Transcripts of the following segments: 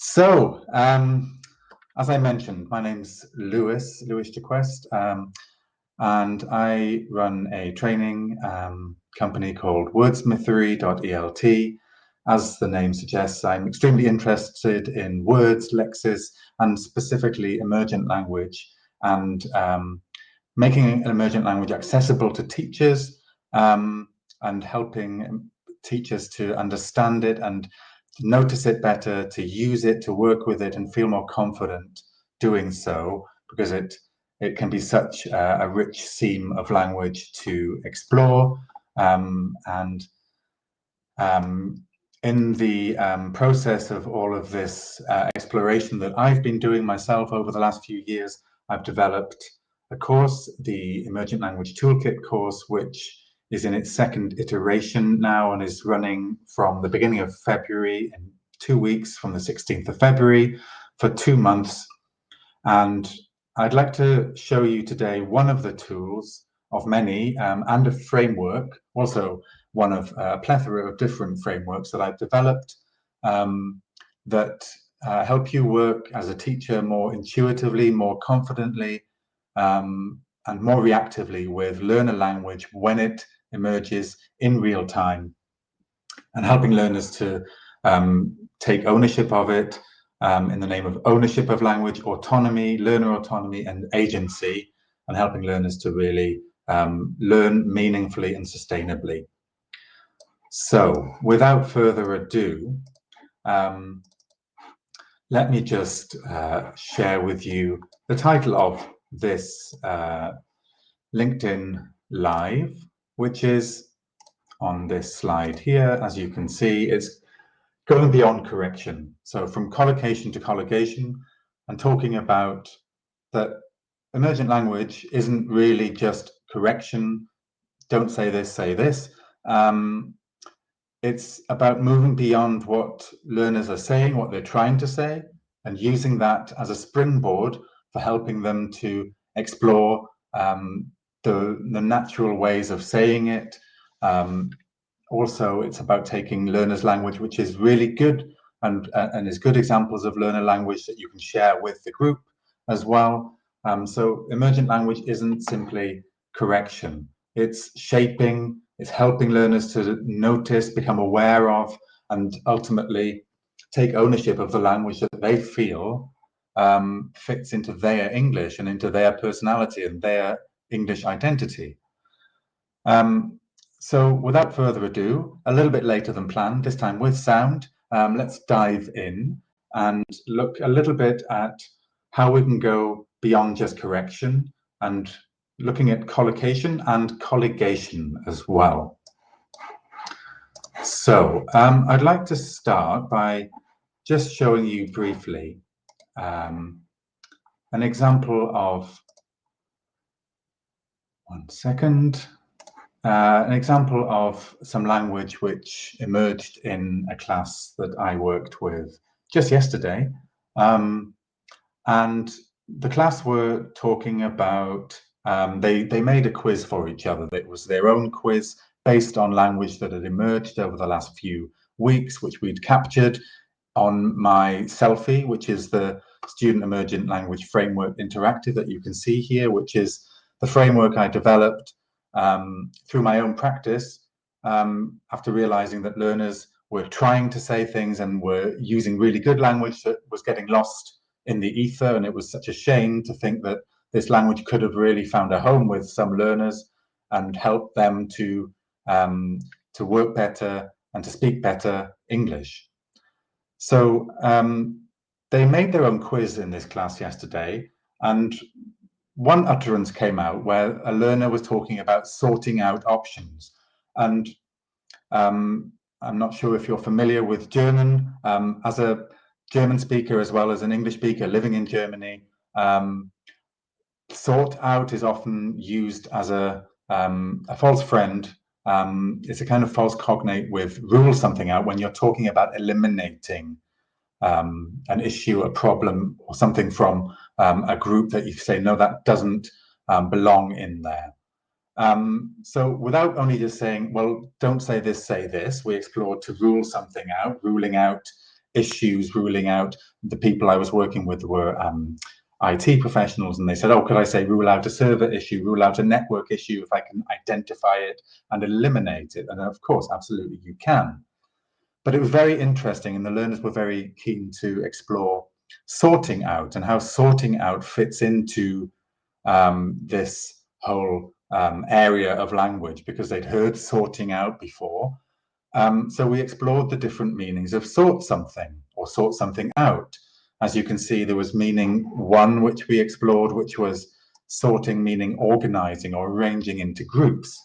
So, as I mentioned, my name's Lewis Jaquest, and I run a training company called wordsmithery.elt. As the name suggests, I'm extremely interested in words, lexis, and specifically emergent language, and making an emergent language accessible to teachers, and helping teachers to understand it and to notice it better, to use it, to work with it, and feel more confident doing so, because it can be such a rich seam of language to explore. In the process of all of this exploration that I've been doing myself over the last few years, I've developed a course, the Emergent Language Toolkit course, which is in its second iteration now and is running from the beginning of February, in 2 weeks, from the 16th of February, for 2 months. And I'd like to show you today one of the tools of many, and a framework, also one of a plethora of different frameworks that I've developed that help you work as a teacher more intuitively, more confidently, and more reactively with learner language when it emerges in real time, and helping learners to take ownership of it in the name of ownership of language, autonomy, learner autonomy, and agency, and helping learners to really learn meaningfully and sustainably. So, without further ado, let me just share with you the title of this LinkedIn Live, which is on this slide here. As you can see, it's going beyond correction. So from collocation to colligation, and talking about that emergent language isn't really just correction, don't say this, say this. It's about moving beyond what learners are saying, what they're trying to say, and using that as a springboard for helping them to explore the natural ways of saying it. Also, it's about taking learners' language, which is really good and is good examples of learner language that you can share with the group as well. So emergent language isn't simply correction. It's shaping, it's helping learners to notice, become aware of, and ultimately take ownership of the language that they feel fits into their English and into their personality and their English identity. So without further ado, a little bit later than planned, this time with sound, let's dive in and look a little bit at how we can go beyond just correction and looking at collocation and colligation as well. So I'd like to start by just showing you briefly an example of, one second, an example of some language which emerged in a class that I worked with just yesterday. And the class were talking about, they made a quiz for each other. It was their own quiz based on language that had emerged over the last few weeks, which we'd captured on my selfie, which is the Student Emergent Language Framework Interactive that you can see here, which is the framework I developed through my own practice, after realizing that learners were trying to say things and were using really good language that was getting lost in the ether. And it was such a shame to think that this language could have really found a home with some learners and helped them to work better and to speak better English. So they made their own quiz in this class yesterday, and one utterance came out where a learner was talking about sorting out options. And I'm not sure if you're familiar with German. As a German speaker as well as an English speaker living in Germany, sort out is often used as a false friend. It's a kind of false cognate with rule something out when you're talking about eliminating an issue, a problem, or something from a group that you say, no, that doesn't belong in there. So without only just saying, well, don't say this, say this, we explored to rule something out. Ruling out issues, ruling out. The people I was working with were IT professionals, and they said, oh, could I say rule out a server issue, rule out a network issue if I can identify it and eliminate it? And of course, absolutely you can. But it was very interesting, and the learners were very keen to explore sorting out and how sorting out fits into this whole area of language, because they'd heard sorting out before. So we explored the different meanings of sort something or sort something out. As you can see, there was meaning one, which we explored, which was sorting, meaning organizing or arranging into groups.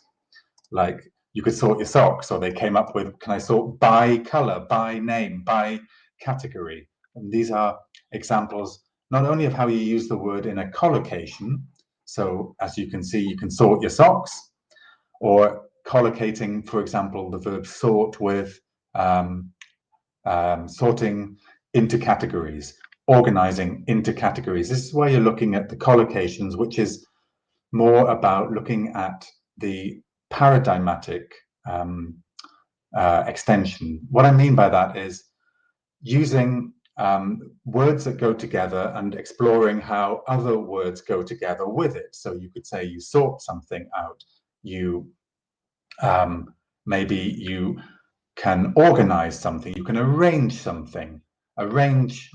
Like you could sort your socks, or they came up with, can I sort by color, by name, by category? And these are examples not only of how you use the word in a collocation. So as you can see, you can sort your socks, or collocating, for example, the verb sort with sorting into categories, organizing into categories. This is why you're looking at the collocations, which is more about looking at the paradigmatic extension. What I mean by that is using words that go together and exploring how other words go together with it. So you could say you sort something out, you maybe you can organize something, you can arrange something, arrange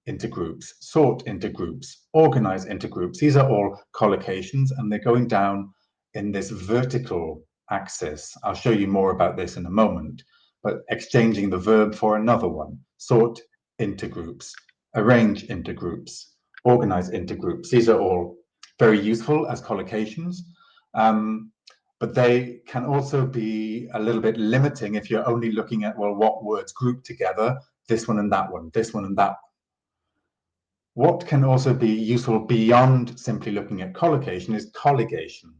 into groups, sort into groups, organize into groups. These are all collocations, and they're going down in this vertical axis. I'll show you more about this in a moment, but exchanging the verb for another one, sort into groups, arrange into groups, organize into groups. These are all very useful as collocations. But they can also be a little bit limiting if you're only looking at, well, what words group together, this one and that one, this one and that one. What can also be useful beyond simply looking at collocation is colligation,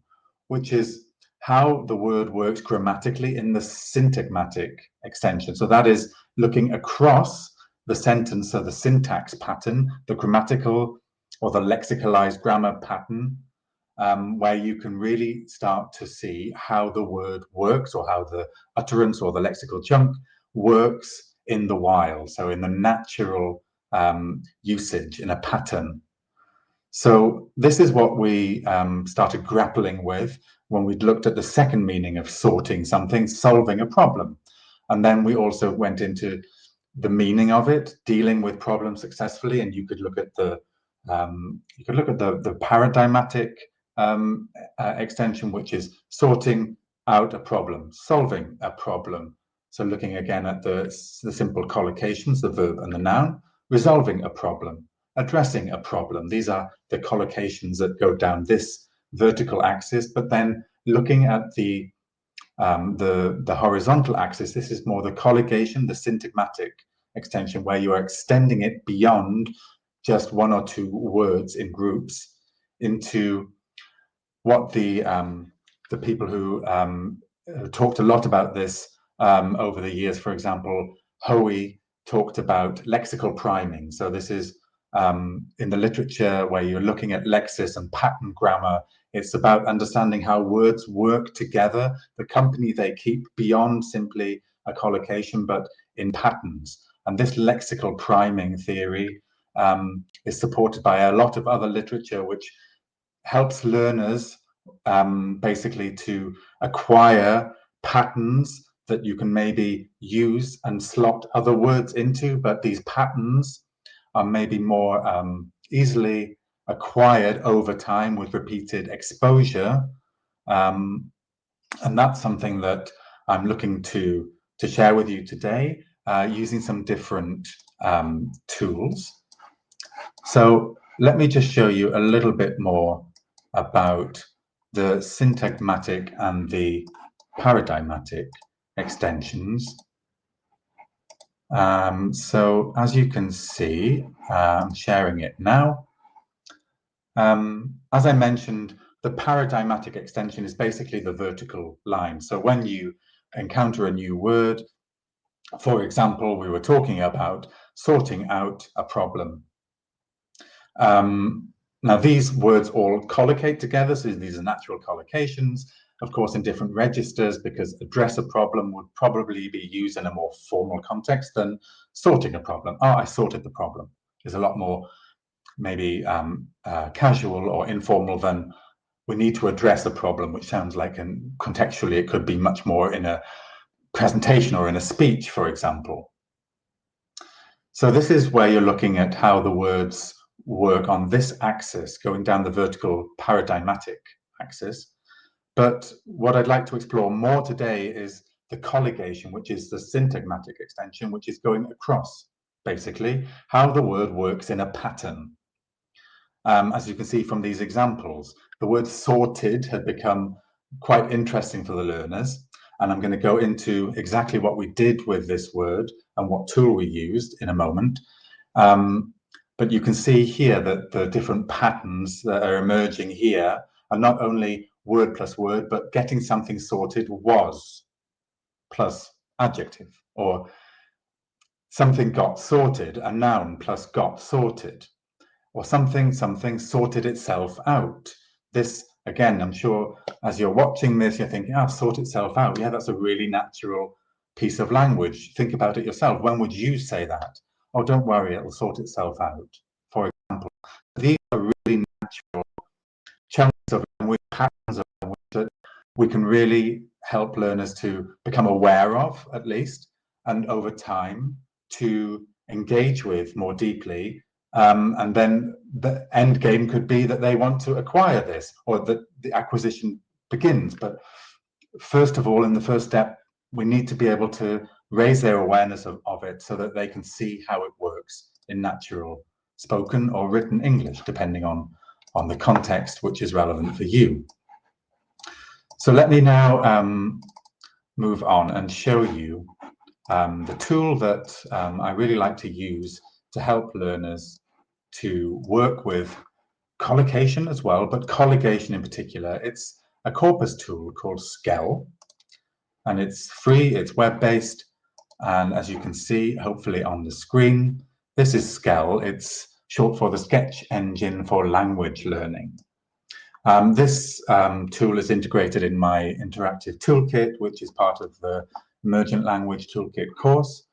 which is how the word works grammatically in the syntagmatic extension. So that is looking across the sentence, so the syntax pattern, the grammatical or the lexicalized grammar pattern, where you can really start to see how the word works, or how the utterance or the lexical chunk works in the wild, so in the natural usage, in a pattern. So this is what we started grappling with when we looked at the second meaning of sorting something, solving a problem. And then we also went into the meaning of it, dealing with problems successfully, and you could look at the paradigmatic extension, which is sorting out a problem, solving a problem. So looking again at the simple collocations, the verb and the noun, resolving a problem, addressing a problem. These are the collocations that go down this vertical axis, but then looking at the horizontal axis, this is more the colligation, the syntagmatic extension, where you are extending it beyond just one or two words in groups into what the people who talked a lot about this over the years, for example, Hoey talked about lexical priming. So this is in the literature where you're looking at lexis and pattern grammar. It's about understanding how words work together, the company they keep beyond simply a collocation, but in patterns. And this lexical priming theory is supported by a lot of other literature, which helps learners basically to acquire patterns that you can maybe use and slot other words into, but these patterns are maybe more easily acquired over time with repeated exposure. And that's something that I'm looking to share with you today, using some different tools. So let me just show you a little bit more about the syntagmatic and the paradigmatic extensions. So as you can see, I'm sharing it now. As I mentioned, the paradigmatic extension is basically the vertical line. So when you encounter a new word, for example, we were talking about sorting out a problem. Now, these words all collocate together, so these are natural collocations, of course, in different registers, because address a problem would probably be used in a more formal context than sorting a problem. Oh, I sorted the problem is a lot more maybe casual or informal than we need to address a problem, which sounds like, and contextually it could be much more in a presentation or in a speech, for example. So this is where you're looking at how the words work on this axis, going down the vertical paradigmatic axis. But what I'd like to explore more today is the colligation, which is the syntagmatic extension, which is going across, basically, how the word works in a pattern. As you can see from these examples, the word sorted had become quite interesting for the learners. And I'm going to go into exactly what we did with this word and what tool we used in a moment. But you can see here that the different patterns that are emerging here are not only word plus word, but getting something sorted was plus adjective, or something got sorted, a noun plus got sorted, or something sorted itself out. This, again, I'm sure as you're watching this, you're thinking, oh, sort itself out. Yeah, that's a really natural piece of language. Think about it yourself. When would you say that? Oh, don't worry, it'll sort itself out, for example. These are really natural chunks of language, patterns of language that we can really help learners to become aware of, at least, and over time to engage with more deeply. And then the end game could be that they want to acquire this, or that the acquisition begins. But first of all, in the first step, we need to be able to raise their awareness of it so that they can see how it works in natural spoken or written English, depending on the context which is relevant for you. So let me now move on and show you the tool that I really like to use to help learners to work with collocation as well, but colligation in particular. It's a corpus tool called Skell, and it's free, it's web-based, and as you can see, hopefully on the screen, this is Skell. It's short for the Sketch Engine for Language Learning. This tool is integrated in my interactive toolkit, which is part of the Emergent Language Toolkit course.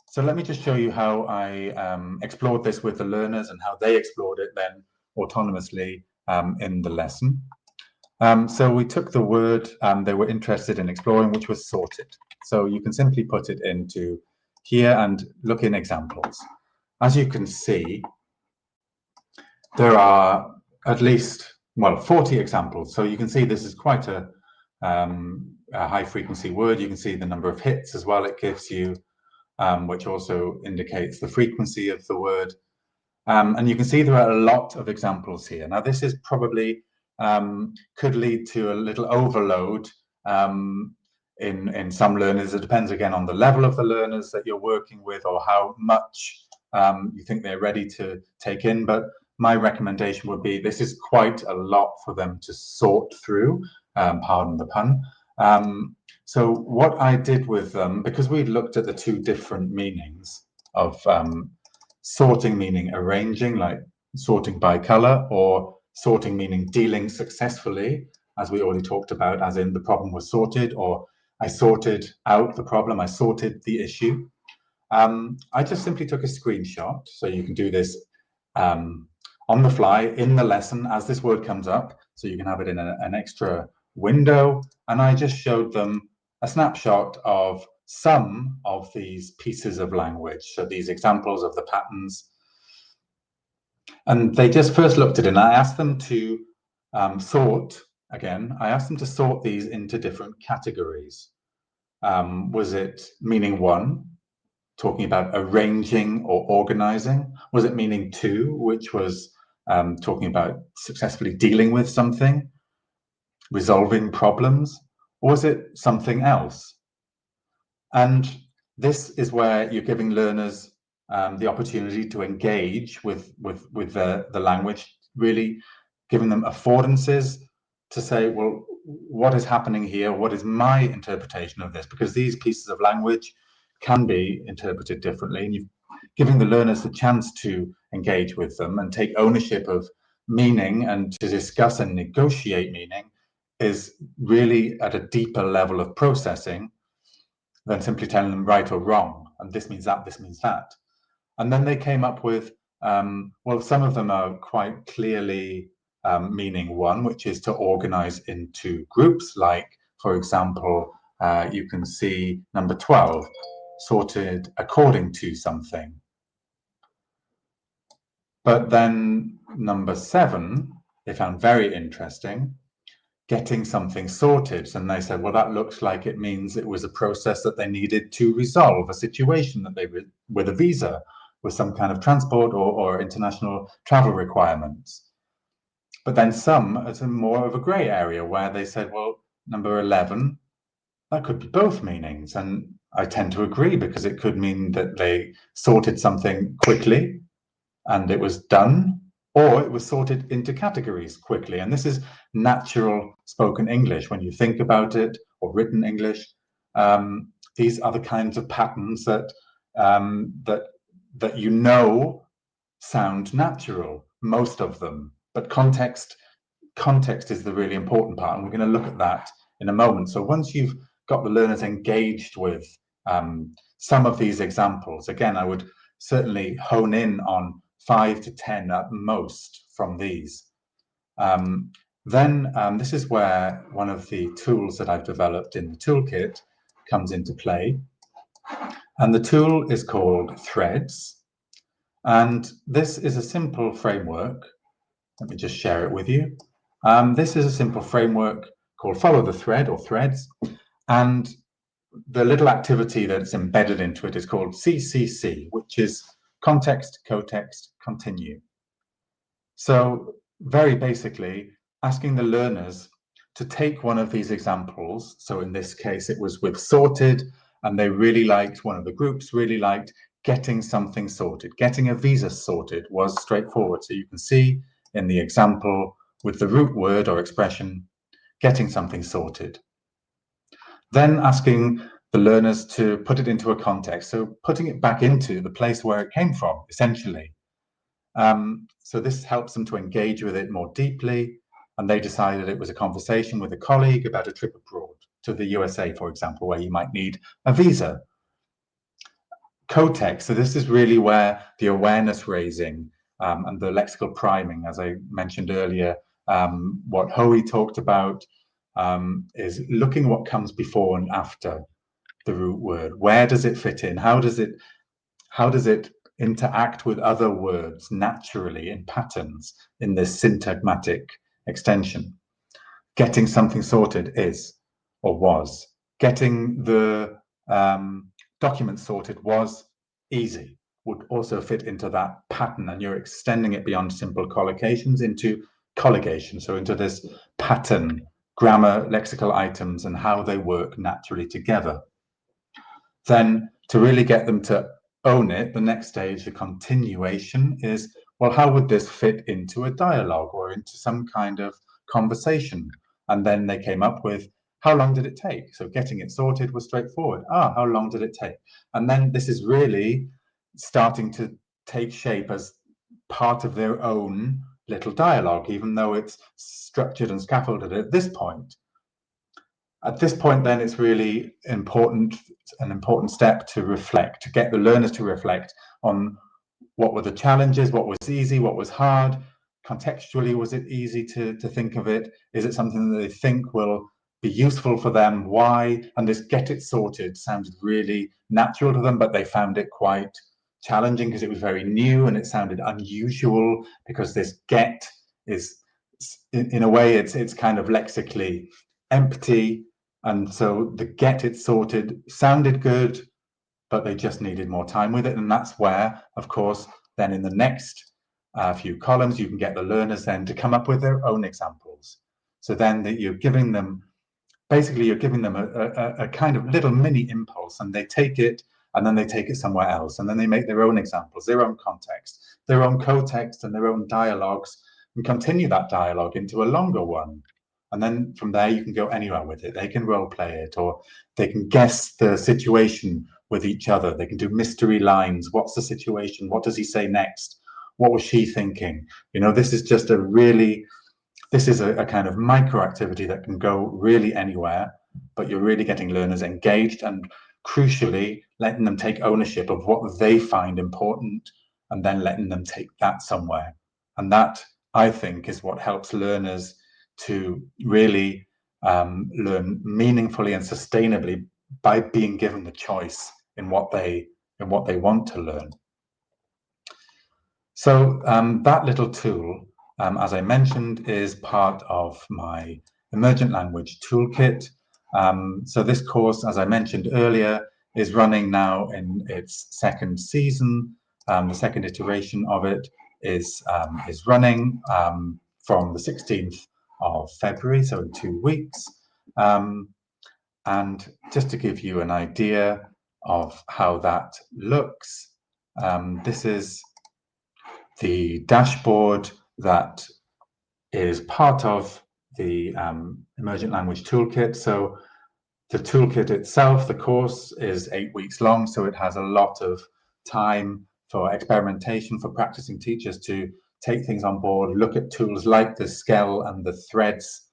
So let me just show you how I explored this with the learners and how they explored it then autonomously in the lesson. So we took the word they were interested in exploring, which was sorted. So you can simply put it into here and look in examples. As you can see, there are at least, well, 40 examples. So you can see this is quite a high frequency word. You can see the number of hits as well it gives you, which also indicates the frequency of the word. And you can see there are a lot of examples here. Now, this is probably could lead to a little overload in some learners. It depends again on the level of the learners that you're working with or how much you think they're ready to take in. But my recommendation would be this is quite a lot for them to sort through, pardon the pun. So what I did with them, because we looked at the two different meanings of sorting meaning arranging, like sorting by color, or sorting meaning dealing successfully, as we already talked about, as in the problem was sorted, or I sorted out the problem, I sorted the issue. I just simply took a screenshot, so you can do this on the fly in the lesson as this word comes up, so you can have it in an extra window, and I just showed them a snapshot of some of these pieces of language, so these examples of the patterns. And they just first looked at it, and I asked them to sort, again, I asked them to sort these into different categories. Was it meaning one, talking about arranging or organizing? Was it meaning two, which was talking about successfully dealing with something, resolving problems? Or was it something else? And this is where you're giving learners the opportunity to engage with the language, really giving them affordances to say, well, what is happening here? What is my interpretation of this? Because these pieces of language can be interpreted differently, and you're giving the learners the chance to engage with them and take ownership of meaning and to discuss and negotiate meaning is really at a deeper level of processing than simply telling them right or wrong, and this means that, this means that. And then they came up with, well, some of them are quite clearly meaning one, which is to organize into groups, like, for example, you can see number 12, sorted according to something. But then number 7, they found very interesting, getting something sorted. And they said, well, that looks like it means it was a process that they needed to resolve a situation that they were with a visa, with some kind of transport or international travel requirements. But then some, it's more of a grey area where they said, well, number 11, that could be both meanings. And I tend to agree, because it could mean that they sorted something quickly and it was done, or it was sorted into categories quickly. And this is natural spoken English. When you think about it, or written English, these are the kinds of patterns that that you know sound natural, most of them. But context is the really important part, and we're going to look at that in a moment. So once you've got the learners engaged with some of these examples, again, I would certainly hone in on 5 to 10 at most from these. Then this is where one of the tools that I've developed in the toolkit comes into play. And the tool is called Threads. And this is a simple framework. Let me just share it with you. This is a simple framework called Follow the Thread, or Threads. And the little activity that's embedded into it is called CCC, which is context, cotext, continue. So very basically, asking the learners to take one of these examples. So in this case, it was with sorted, and they really liked, one of the groups really liked getting something sorted. Getting a visa sorted was straightforward. So you can see in the example with the root word or expression, getting something sorted. Then asking the learners to put it into a context. So putting it back into the place where it came from, essentially. So this helps them to engage with it more deeply. And they decided it was a conversation with a colleague about a trip abroad to the USA, for example, where you might need a visa. Cotext, so this is really where the awareness raising and the lexical priming, as I mentioned earlier, what Hoey talked about, is looking what comes before and after the root word. Where does it fit in? How does it interact with other words naturally in patterns in this syntagmatic extension? Getting something sorted is, or was. Getting the document sorted was easy, would also fit into that pattern, and you're extending it beyond simple collocations into colligation, so into this pattern, grammar, lexical items, and how they work naturally together. Then to really get them to own it, the next stage, the continuation, is, well, how would this fit into a dialogue or into some kind of conversation? And then they came up with, how long did it take? So getting it sorted was straightforward. How long did it take? And then this is really starting to take shape as part of their own little dialogue, even though it's structured and scaffolded at this point. At this point, then, it's really important, an important step to reflect, to get the learners to reflect on what were the challenges, what was easy, what was hard. Contextually, was it easy to think of it? Is it something that they think will be useful for them? Why? And this get it sorted sounded really natural to them, but they found it quite challenging because it was very new and it sounded unusual, because this get is, in a way, it's kind of lexically empty. And so the get it sorted sounded good, but they just needed more time with it. And that's where, of course, then in the next few columns, you can get the learners then to come up with their own examples. So then that you're giving them, basically you're giving them a kind of little mini impulse, and they take it, and then they take it somewhere else. And then they make their own examples, their own context, their own cotext, and their own dialogues, and continue that dialogue into a longer one. And then from there, you can go anywhere with it. They can role play it, or they can guess the situation with each other. They can do mystery lines. What's the situation? What does he say next? What was she thinking? You know, this is just a really this is a kind of micro activity that can go really anywhere, but you're really getting learners engaged and crucially letting them take ownership of what they find important and then letting them take that somewhere. And that, I think, is what helps learners to really learn meaningfully and sustainably by being given the choice in what they want to learn. So that little tool, as I mentioned, is part of my emergent language toolkit. So this course, as I mentioned earlier, is running now in its second season. The second iteration of it is running from the 16th of February, so in 2 weeks. And just to give you an idea of how that looks, this is the dashboard that is part of the emergent language toolkit. So the toolkit itself, the course, is 8 weeks long, so it has a lot of time for experimentation, for practicing teachers to take things on board, look at tools like the SCEL and the threads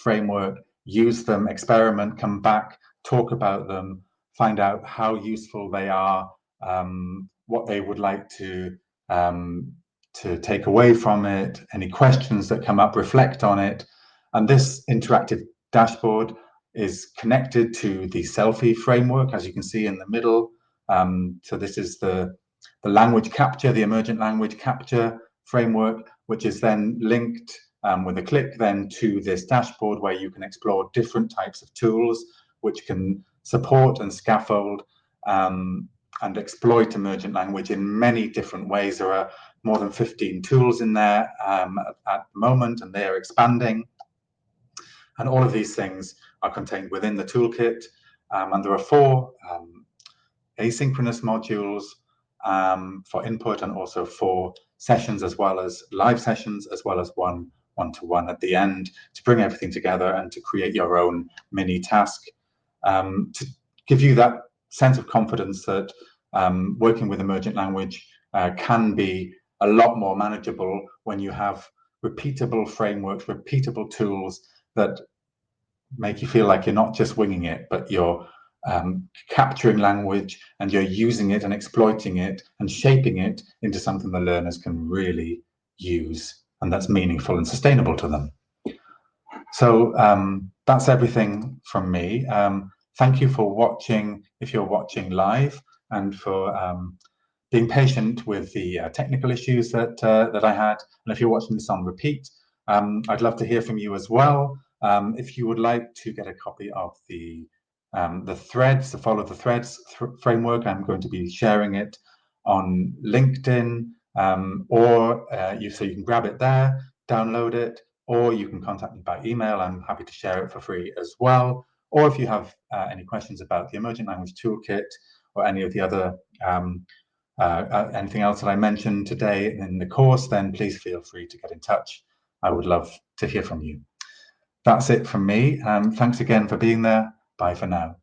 framework, use them, experiment, come back, talk about them, find out how useful they are, what they would like to take away from it, any questions that come up, reflect on it. And this interactive dashboard is connected to the selfie framework, as you can see in the middle. So this is the language capture, the emergent language capture framework, which is then linked with a click then to this dashboard where you can explore different types of tools which can support and scaffold and exploit emergent language in many different ways. There are more than 15 tools in there at the moment, and they are expanding. And all of these things are contained within the toolkit. And there are 4 asynchronous modules for input, and also 4 sessions, as well as live sessions, as well as one-to-one at the end, to bring everything together and to create your own mini task, to give you that sense of confidence that working with emergent language can be a lot more manageable when you have repeatable frameworks, repeatable tools that make you feel like you're not just winging it, but you're capturing language and you're using it and exploiting it and shaping it into something the learners can really use and that's meaningful and sustainable to them. So that's everything from me. Thank you for watching, if you're watching live, and for being patient with the technical issues that I had. And if you're watching this on repeat, I'd love to hear from you as well. If you would like to get a copy of the threads, the Follow the Threads framework, I'm going to be sharing it on LinkedIn, or so you can grab it there, download it, or you can contact me by email. I'm happy to share it for free as well. Or if you have any questions about the Emergent Language Toolkit or any of the other anything else that I mentioned today in the course, then please feel free to get in touch. I would love to hear from you. That's it from me. Thanks again for being there. Bye for now.